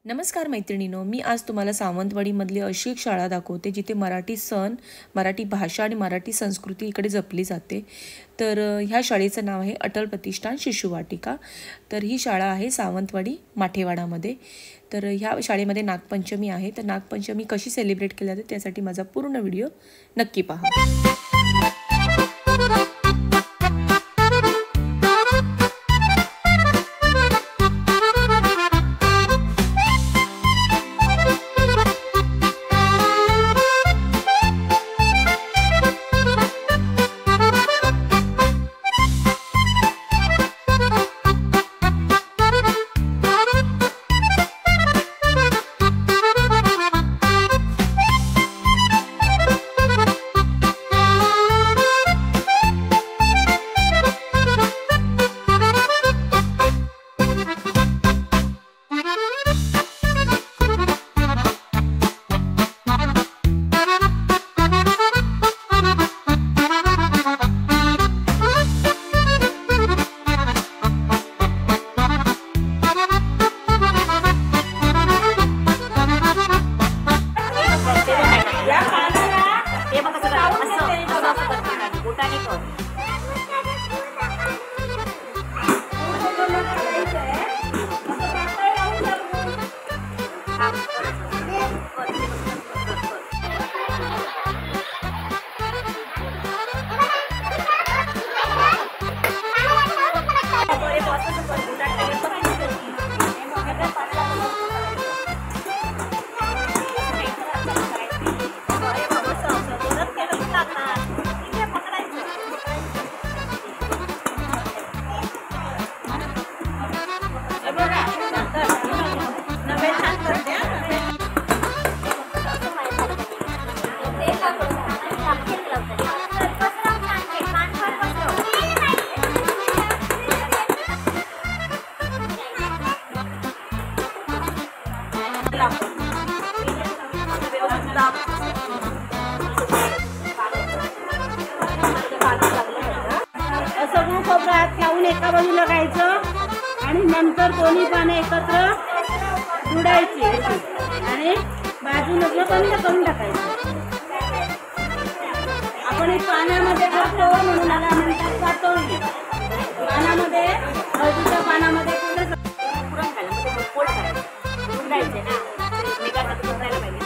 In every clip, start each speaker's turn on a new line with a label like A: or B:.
A: नमस्कार मैत्रिणींनो, मी आज तुम्हाला सावंतवाडीमधली अशी एक शाळा दाखवते जिथे मराठी सण, मराठी भाषा आणि मराठी संस्कृती इकडे जपली जाते। तर ह्या शाळेचं नाव आहे अटल प्रतिष्ठान शिशुवाटिका। तर ही शाळा आहे सावंतवाडी माठेवाडामध्ये। तर ह्या शाळेमध्ये नागपंचमी आहे। तर नागपंचमी कशी सेलिब्रेट केली जाते त्यासाठी माझा पूर्ण व्हिडिओ नक्की पहा।
B: लावून एका बाजूला लगायचं आणि नंतर दोन्ही पाने एकत्र जोडायची आणि बाजूला बंद करून टाकायचं। आपण एक पाण्यामध्ये करतो म्हणून याला म्हणतात पातोळी। पानामध्ये हळदीच्या पानामध्ये पुरण घालायचं, पोट घालायचं, जोडायचे ना मेघासाठी जोडायला पाहिजे ना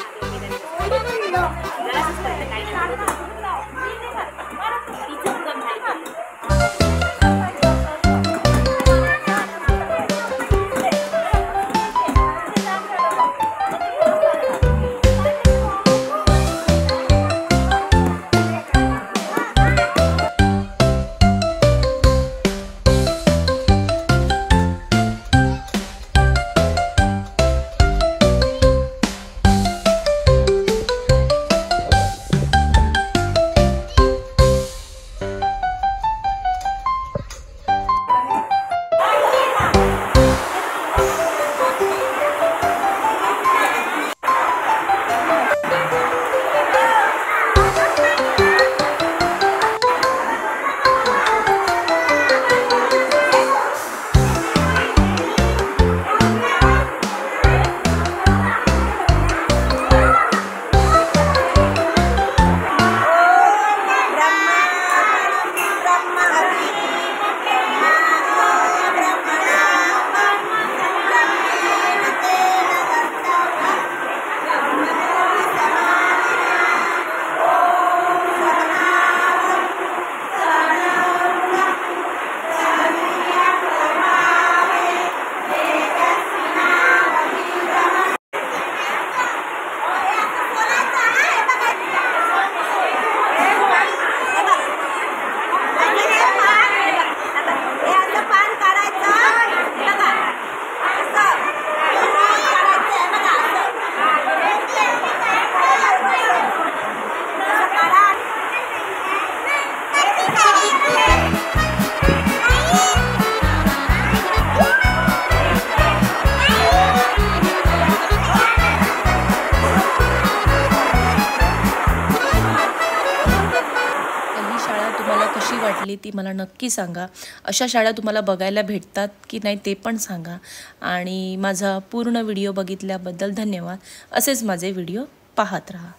A: वाटली ती मला नक्की सांगा. अशा शाळा तुम्हाला बघायला भेटतात की नाही ते पण सांगा. आणि माझा पूर्ण व्हिडिओ बघितल्याबद्दल धन्यवाद. असेच माझे व्हिडिओ पाहत राहा.